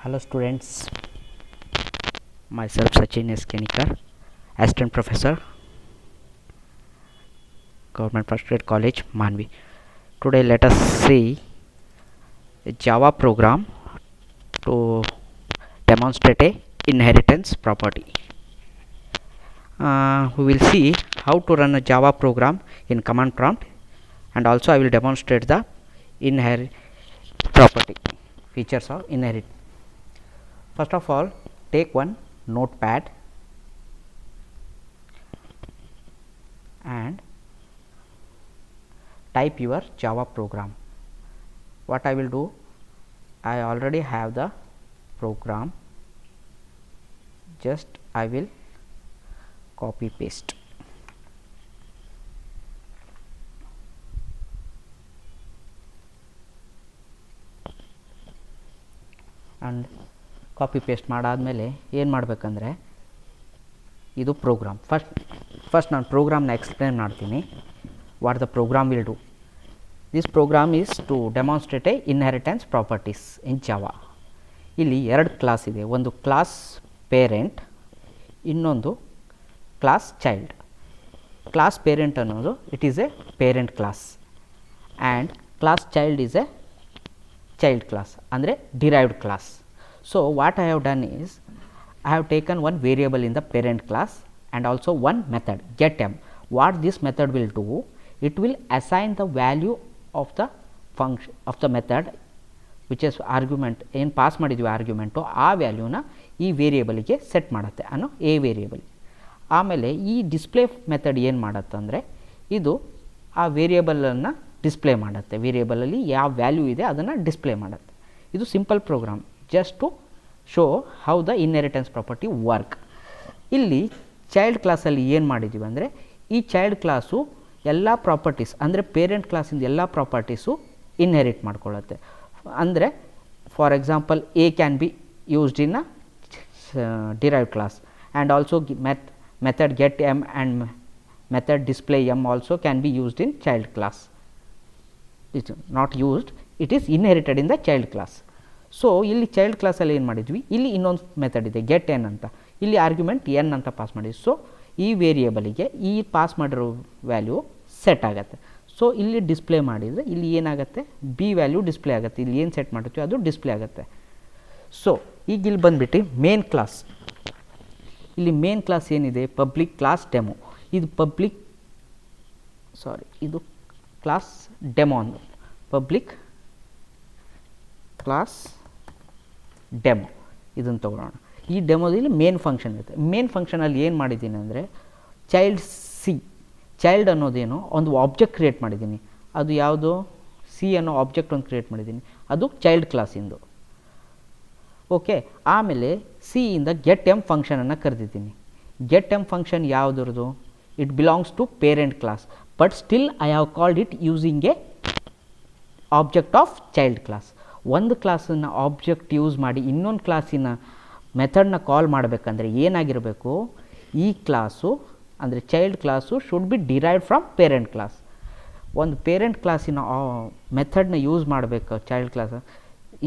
Hello students, myself Sachin S. Kenikar, Assistant Professor, Government First Grade College, Manvi. Today let us see a Java program to demonstrate a inheritance property. We will see how to run a Java program in command prompt, and also I will demonstrate the inherit property features of inherit. First of all, take one notepad and type your Java program. What I will do, I already have the program, just I will copy paste. And copy paste ಮಾಡಾದಮೇಲೆ ಏನು ಮಾಡಬೇಕಂದ್ರೆ ಇದು program. First ನಾನು ಪ್ರೋಗ್ರಾಮ್ನ explain ಮಾಡ್ತೀನಿ. What the program will do. This program is to demonstrate a inheritance properties in Java. ಇಲ್ಲಿ ಎರಡು class ಇದೆ, ಒಂದು ಕ್ಲಾಸ್ ಪೇರೆಂಟ್, ಇನ್ನೊಂದು ಕ್ಲಾಸ್ ಚೈಲ್ಡ್. ಕ್ಲಾಸ್ ಪೇರೆಂಟ್ ಅನ್ನೋದು it is a parent class and class child is a child class, ಅಂದರೆ derived class. So what I have done is I have taken one variable in the parent class and also one method getM. What this method will do, it will assign the value of the function of the method which is argument ಏನು pass ಮಾಡಿದ್ವಿ argument, ಆ ವ್ಯಾಲ್ಯೂನ ಈ ವೇರಿಯೇಬಲಿಗೆ set ಮಾಡುತ್ತೆ ಅನ್ನೋ A variable. ಆಮೇಲೆ ಈ display method ಏನು ಮಾಡುತ್ತಂದರೆ ಇದು ಆ ವೇರಿಯೇಬಲನ್ನು ಡಿಸ್ಪ್ಲೇ ಮಾಡುತ್ತೆ. ವೇರಿಯೇಬಲಲ್ಲಿ ಯಾವ ವ್ಯಾಲ್ಯೂ ಇದೆ ಅದನ್ನು ಡಿಸ್ಪ್ಲೇ ಮಾಡುತ್ತೆ. ಇದು simple program, just to show how the inheritance property work. ಇಲ್ಲಿ ಚೈಲ್ಡ್ ಕ್ಲಾಸಲ್ಲಿ ಏನು ಮಾಡಿದ್ದೀವಿ ಅಂದರೆ ಈ ಚೈಲ್ಡ್ ಕ್ಲಾಸು ಎಲ್ಲ ಪ್ರಾಪರ್ಟೀಸ್ ಅಂದರೆ ಪೇರೆಂಟ್ ಕ್ಲಾಸಿಂದ ಎಲ್ಲ ಪ್ರಾಪರ್ಟೀಸು ಇನ್ಹೆರಿಟ್ ಮಾಡ್ಕೊಳ್ಳುತ್ತೆ. ಅಂದರೆ for example A can be used in a derive class and also method get M and method display M also can be used in child class. It's not used, it is inherited in the child class. So ಇಲ್ಲಿ child ಕ್ಲಾಸಲ್ಲಿ ಏನು ಮಾಡಿದ್ವಿ, ಇಲ್ಲಿ ಇನ್ನೊಂದು method ಇದೆ get N ಅಂತ, ಇಲ್ಲಿ argument N ಅಂತ ಪಾಸ್ ಮಾಡಿದ್ವಿ. ಸೊ ಈ ವೇರಿಯೇಬಲಿಗೆ ಈ ಪಾಸ್ ಮಾಡಿರೋ ವ್ಯಾಲ್ಯೂ ಸೆಟ್ ಆಗುತ್ತೆ. ಸೊ ಇಲ್ಲಿ ಡಿಸ್ಪ್ಲೇ ಮಾಡಿದರೆ ಇಲ್ಲಿ ಏನಾಗುತ್ತೆ, ಬಿ ವ್ಯಾಲ್ಯೂ ಡಿಸ್ಪ್ಲೇ ಆಗುತ್ತೆ. ಇಲ್ಲಿ ಏನು ಸೆಟ್ ಮಾಡಿರ್ತೀವಿ ಅದು ಡಿಸ್ಪ್ಲೇ ಆಗುತ್ತೆ. ಸೊ ಈಗ ಇಲ್ಲಿ ಬಂದುಬಿಟ್ಟು ಮೇನ್ ಕ್ಲಾಸ್. ಇಲ್ಲಿ ಮೇನ್ ಕ್ಲಾಸ್ ಏನಿದೆ, ಪಬ್ಲಿಕ್ ಕ್ಲಾಸ್ ಡೆಮೋ. ಇದು ಇದು ಕ್ಲಾಸ್ ಡೆಮೋ ಅಂದು ಪಬ್ಲಿಕ್ ಕ್ಲಾಸ್ ಡೆಮೋ. ಇದನ್ನು ತೊಗೊಳ್ಳೋಣ. ಈ ಡೆಮೋದಲ್ಲಿ ಮೇನ್ ಫಂಕ್ಷನ್ ಇರುತ್ತೆ. ಮೇನ್ ಫಂಕ್ಷನಲ್ಲಿ ಏನು ಮಾಡಿದ್ದೀನಿ ಅಂದರೆ ಚೈಲ್ಡ್ ಅನ್ನೋದೇನು ಒಂದು ಆಬ್ಜೆಕ್ಟ್ ಕ್ರಿಯೇಟ್ ಮಾಡಿದ್ದೀನಿ. ಅದು ಯಾವುದು, ಸಿ ಅನ್ನೋ ಆಬ್ಜೆಕ್ಟ್ ಒಂದು ಕ್ರಿಯೇಟ್ ಮಾಡಿದ್ದೀನಿ, ಅದು ಚೈಲ್ಡ್ ಕ್ಲಾಸಿಂದು. ಓಕೆ, ಆಮೇಲೆ ಸಿ ಇಂದ ಗೆಟ್ ಎಮ್ ಫಂಕ್ಷನನ್ನು ಕರೆದಿದ್ದೀನಿ. ಗೆಟ್ ಎಮ್ ಫಂಕ್ಷನ್ ಯಾವುದ್ರದ್ದು, it belongs to parent class, but still I have called it using a object of child class. ಒಂದು ಕ್ಲಾಸನ್ನು ಆಬ್ಜೆಕ್ಟ್ ಯೂಸ್ ಮಾಡಿ ಇನ್ನೊಂದು ಕ್ಲಾಸಿನ ಮೆಥಡ್ನ ಕಾಲ್ ಮಾಡಬೇಕಂದ್ರೆ ಏನಾಗಿರಬೇಕು, ಈ ಕ್ಲಾಸು ಅಂದರೆ child class should be derived from parent class. ಒಂದು ಪೇರೆಂಟ್ ಕ್ಲಾಸಿನ ಮೆಥಡ್ನ ಯೂಸ್ ಮಾಡಬೇಕು ಚೈಲ್ಡ್ ಕ್ಲಾಸ್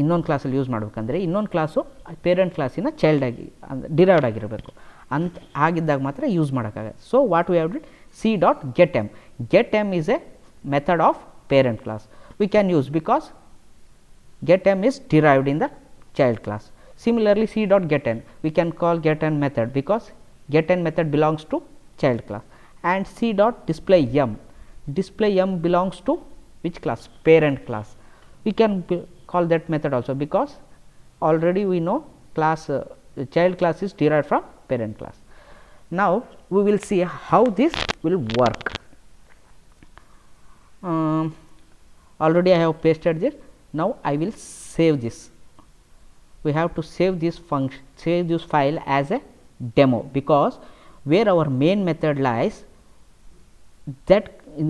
ಇನ್ನೊಂದು ಕ್ಲಾಸಲ್ಲಿ ಯೂಸ್ ಮಾಡಬೇಕಂದ್ರೆ ಇನ್ನೊಂದು ಕ್ಲಾಸು ಪೇರೆಂಟ್ ಕ್ಲಾಸಿನ ಚೈಲ್ಡಾಗಿ ಅಂದರೆ ಡಿರೈವ್ಡ್ ಆಗಿರಬೇಕು. ಅಂತ ಆಗಿದ್ದಾಗ ಮಾತ್ರ ಯೂಸ್ ಮಾಡೋಕ್ಕಾಗತ್ತೆ. So what we have did, C dot get M. Get M is a method of parent class. We can use because getM is derived in the child class. Similarly, c dot getN, we can call getN method because getN method belongs to child class. And c dot display m belongs to which class, parent class. We can call that method also because already we know class child class is derived from parent class. Now we will see how this will work. Already I have pasted this. Now I will save this. We have to save this function, save this file as a demo, because where our main method lies,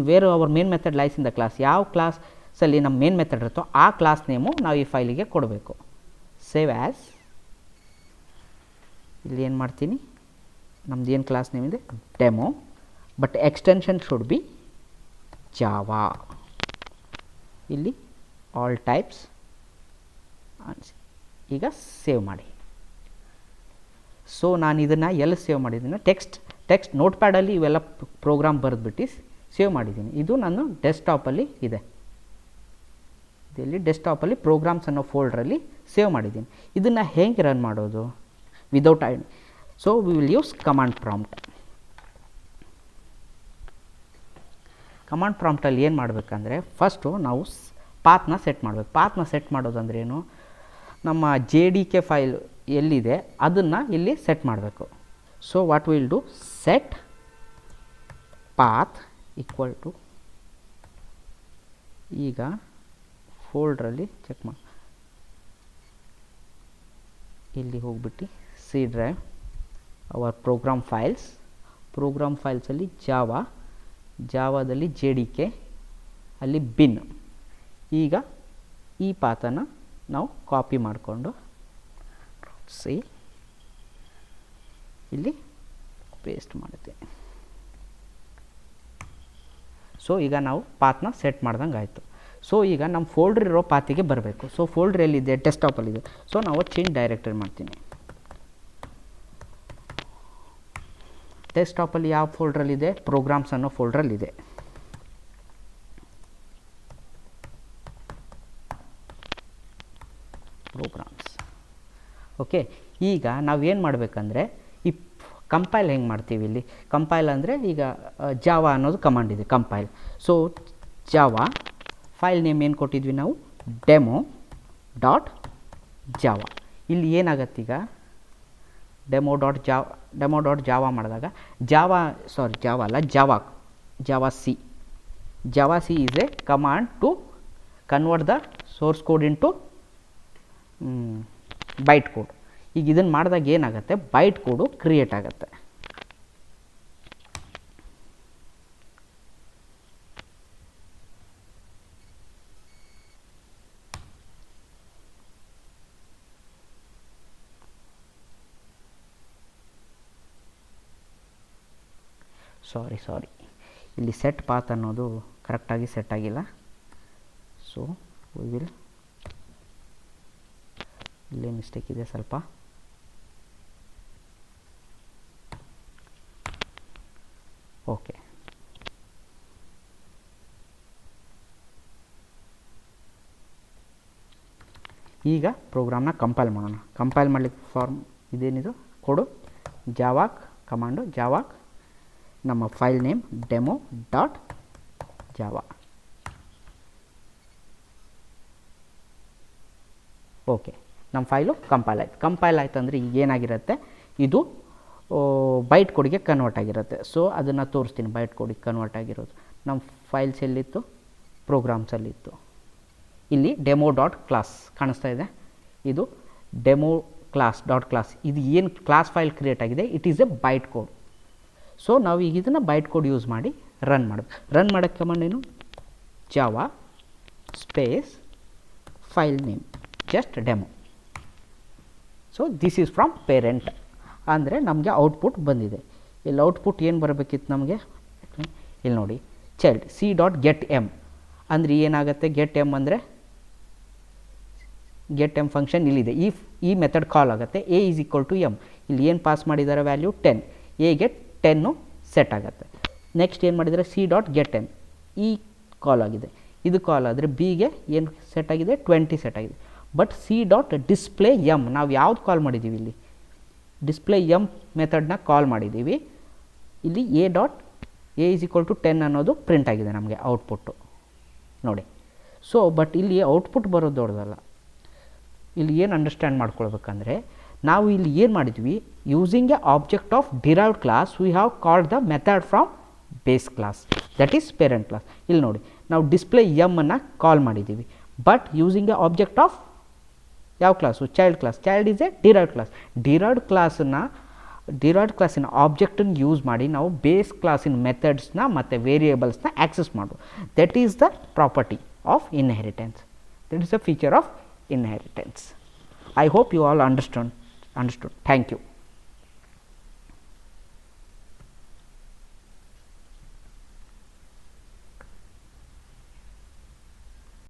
where our main method lies in the class, ಯಾವ ಕ್ಲಾಸಲ್ಲಿ ನಮ್ಮ main method ಇರುತ್ತೋ ಆ class name ನಾವು ಈ ಫೈಲಿಗೆ ಕೊಡಬೇಕು. Save as. ಇಲ್ಲಿ ಏನು ಮಾಡ್ತೀನಿ, ನಮ್ದು ಏನು ಕ್ಲಾಸ್ ನೇಮ್ ಇದೆ demo, but extension should be Java. ಇಲ್ಲಿ all types ಈಗ ಸೇವ್ ಮಾಡಿ. ಸೊ ನಾನು ಇದನ್ನು ಎಲ್ಲಿ ಸೇವ್ ಮಾಡಿದ್ದೀನಿ, ಟೆಕ್ಸ್ಟ್ ನೋಟ್ಪ್ಯಾಡಲ್ಲಿ ಇವೆಲ್ಲ ಪ್ರೋಗ್ರಾಮ್ ಬರೆದ್ಬಿಟ್ಟು ಸೇವ್ ಮಾಡಿದ್ದೀನಿ. ಇದು ನಾನು ಡೆಸ್ಕ್ಟಾಪಲ್ಲಿ ಇದೆ, ಇಲ್ಲಿ ಡೆಸ್ಕ್ಟಾಪಲ್ಲಿ ಪ್ರೋಗ್ರಾಮ್ಸ್ ಅನ್ನೋ ಫೋಲ್ಡ್ರಲ್ಲಿ ಸೇವ್ ಮಾಡಿದ್ದೀನಿ. ಇದನ್ನು ಹೇಗೆ ರನ್ ಮಾಡೋದು without so we will use command prompt. Command ಪ್ರಾಂಪ್ಟಲ್ಲಿ ಏನು ಮಾಡಬೇಕಂದ್ರೆ ಫಸ್ಟು ನಾವು ಪಾತ್ನ ಸೆಟ್ ಮಾಡಬೇಕು. ಪಾತ್ನ ಸೆಟ್ ಮಾಡೋದಂದ್ರೆ ಏನು, ನಮ್ಮ JDK ಫೈಲ್ ಎಲ್ಲಿದೆ ಅದನ್ನು ಇಲ್ಲಿ ಸೆಟ್ ಮಾಡಬೇಕು. So what will do, set path equal to, ಈಗ ಫೋಲ್ಡ್ರಲ್ಲಿ ಚೆಕ್ ಮಾಡಿ, ಇಲ್ಲಿ ಹೋಗ್ಬಿಟ್ಟು ಸಿ ಡ್ರೈವ್, ಅವರ್ ಪ್ರೋಗ್ರಾಮ್ ಫೈಲ್ಸಲ್ಲಿ ಜಾವಾದಲ್ಲಿ JDK, ಅಲ್ಲಿ ಬಿನ್. ಈಗ ಈ ಪಾತನ್ನು ನಾವು ಕಾಪಿ ಮಾಡಿಕೊಂಡು ಇಲ್ಲಿ ಪೇಸ್ಟ್ ಮಾಡುತ್ತೇವೆ. ಸೊ ಈಗ ನಾವು ಪಾತ್ನ ಸೆಟ್ ಮಾಡ್ದಂಗೆ ಆಯಿತು. ಸೊ ಈಗ ನಮ್ಮ ಫೋಲ್ಡ್ರ್ ಇರೋ ಪಾತಿಗೆ ಬರಬೇಕು. ಸೊ ಫೋಲ್ಡ್ರ್ ಎಲ್ಲಿದೆ, ಡೆಸ್ಕ್ಟಾಪಲ್ಲಿದೆ. ಸೊ ನಾವು ಚೇಂಜ್ ಡೈರೆಕ್ಟರಿ ಮಾಡ್ತೀನಿ. ಡೆಸ್ಕ್ಟಾಪಲ್ಲಿ ಯಾವ ಫೋಲ್ಡ್ರಲ್ಲಿದೆ, ಪ್ರೋಗ್ರಾಮ್ಸ್ ಅನ್ನೋ ಫೋಲ್ಡ್ರಲ್ಲಿದೆ. ಪ್ರೋಗ್ರಾಮ್ಸ್. ಓಕೆ, ಈಗ ನಾವೇನು ಮಾಡಬೇಕಂದ್ರೆ ಈ ಕಂಪೈಲ್ ಹೆಂಗೆ ಮಾಡ್ತೀವಿ, ಇಲ್ಲಿ ಕಂಪೈಲ್ ಅಂದರೆ ಈಗ ಜಾವಾ ಅನ್ನೋದು ಕಮಾಂಡ್ ಇದೆ, compile. So Java file name ಏನು ಕೊಟ್ಟಿದ್ವಿ ನಾವು, ಡೆಮೋ.ಜಾವಾ. ಇಲ್ಲಿ ಏನಾಗತ್ತೀಗ, ಡೆಮೋ.ಜಾವಾ ಮಾಡಿದಾಗ Java C is a command to convert the source code into byte code. ಈಗ ಇದನ್ನು ಮಾಡಿದಾಗ ಏನಾಗುತ್ತೆ, ಬೈಟ್ ಕೋಡು ಕ್ರಿಯೇಟ್ ಆಗುತ್ತೆ. ಸಾರಿ ಇಲ್ಲಿ ಸೆಟ್ ಪಾತ್ ಅನ್ನೋದು ಕರೆಕ್ಟಾಗಿ ಸೆಟ್ ಆಗಿಲ್ಲ. ಸೊ ವಿ ವಿಲ್, ಇಲ್ಲೇ ಮಿಸ್ಟೇಕ್ ಇದೆ ಸ್ವಲ್ಪ. ಓಕೆ, ಈಗ ಪ್ರೋಗ್ರಾಮ್ನ ಕಂಪೈಲ್ ಮಾಡೋಣ. ಕಂಪೈಲ್ ಮಾಡಲಿಕ್ಕೆ ಫಾರ್ಮ್ ಇದೇನಿದು ಕೊಡು, ಜಾವಾಕ್ ಕಮಾಂಡು, ಜಾವಾಕ್ ನಮ್ಮ ಫೈಲ್ ನೇಮ್ ಡೆಮೋ.ಜಾವಾ. ಓಕೆ, ನಮ್ಮ ಫೈಲು ಕಂಪೈಲ್ ಆಯ್ತು ಅಂದರೆ ಈಗ ಏನಾಗಿರುತ್ತೆ, ಇದು ಬೈಟ್ ಕೋಡಿಗೆ ಕನ್ವರ್ಟ್ ಆಗಿರುತ್ತೆ. ಸೊ ಅದನ್ನು ತೋರಿಸ್ತೀನಿ, ಬೈಟ್ ಕೋಡಿಗೆ ಕನ್ವರ್ಟ್ ಆಗಿರೋದು. ನಮ್ಮ ಫೈಲ್ಸ್ ಎಲ್ಲಿತ್ತು, ಪ್ರೋಗ್ರಾಮ್ಸಲ್ಲಿತ್ತು. ಇಲ್ಲಿ ಡೆಮೋ.ಕ್ಲಾಸ್ ಕಾಣಿಸ್ತಾ ಇದೆ, ಇದು ಡೆಮೋ.ಕ್ಲಾಸ್. ಇದು ಏನು ಕ್ಲಾಸ್ ಫೈಲ್ ಕ್ರಿಯೇಟ್ ಆಗಿದೆ, it is a byte code. So ನಾವು ಈಗ ಇದನ್ನು ಬೈಟ್ ಕೋಡ್ ಯೂಸ್ ಮಾಡಿ ರನ್ ಮಾಡೋಕ್ಕೆ ಕಮಾಂಡ್ ಏನು, Java space file name just demo. So this is from parent ಅಂದರೆ ನಮಗೆ ಔಟ್ಪುಟ್ ಬಂದಿದೆ. ಇಲ್ಲಿ ಔಟ್ಪುಟ್ ಏನು ಬರಬೇಕಿತ್ತು ನಮಗೆ, ಇಲ್ಲಿ ನೋಡಿ, ಚೈಲ್ಡ್ C.getM ಅಂದರೆ ಏನಾಗುತ್ತೆ, ಗೆಟ್ ಎಮ್ ಅಂದರೆ ಗೆಟ್ ಎಮ್ ಫಂಕ್ಷನ್ ಇಲ್ಲಿದೆ. ಈ ಮೆಥಡ್ ಕಾಲ್ ಆಗುತ್ತೆ. A is equal to M, ಇಲ್ಲಿ ಏನು ಪಾಸ್ ಮಾಡಿದ್ದಾರೆ ವ್ಯಾಲ್ಯೂ 10, ಎಗೆ 10 ಸೆಟ್ ಆಗುತ್ತೆ. ನೆಕ್ಸ್ಟ್ ಏನು ಮಾಡಿದರೆ C.getN, ಈ ಕಾಲ್ ಆಗಿದೆ. ಇದು ಕಾಲ್ ಆದರೆ ಬಿಗೆ ಏನು ಸೆಟ್ ಆಗಿದೆ, 20 ಸೆಟ್ ಆಗಿದೆ. ಬಟ್ C.displayM ನಾವು ಯಾವ್ದು ಕಾಲ್ ಮಾಡಿದ್ದೀವಿ, ಇಲ್ಲಿ displayM ಮೆಥಡ್ನ ಕಾಲ್ ಮಾಡಿದ್ದೀವಿ. ಇಲ್ಲಿ A ಈಸ್ ಈಕ್ವಲ್ ಟು 10 ಅನ್ನೋದು ಪ್ರಿಂಟ್ ಆಗಿದೆ ನಮಗೆ ಔಟ್ಪುಟ್ಟು ನೋಡಿ. ಸೊ ಬಟ್ ಇಲ್ಲಿ ಔಟ್ಪುಟ್ ಬರೋದು ದೊಡ್ಡದಲ್ಲ. ಇಲ್ಲಿ ಏನು ಅಂಡರ್ಸ್ಟ್ಯಾಂಡ್ ಮಾಡ್ಕೊಳ್ಬೇಕಂದ್ರೆ, ನಾವು ಇಲ್ಲಿ ಏನು ಮಾಡಿದ್ವಿ, using a object of derived class we have called the method from base class, that is parent class. ಇಲ್ಲಿ ನೋಡಿ, ನಾವು ಡಿಸ್ಪ್ಲೇ.m ಅನ್ನು ಕಾಲ್ ಮಾಡಿದ್ದೀವಿ, but using a object of ಯಾವ class, child class. Child is a derived class. Derived ಕ್ಲಾಸಿನ ಆಬ್ಜೆಕ್ಟನ್ನು use ಮಾಡಿ ನಾವು ಬೇಸ್ ಕ್ಲಾಸಿನ ಮೆಥಡ್ಸ್ನ ಮತ್ತು ವೇರಿಯೇಬಲ್ಸ್ನ ಆ್ಯಕ್ಸೆಸ್ ಮಾಡೋದು. That is the property of inheritance. That is the feature of inheritance. I hope you all understood. Thank you.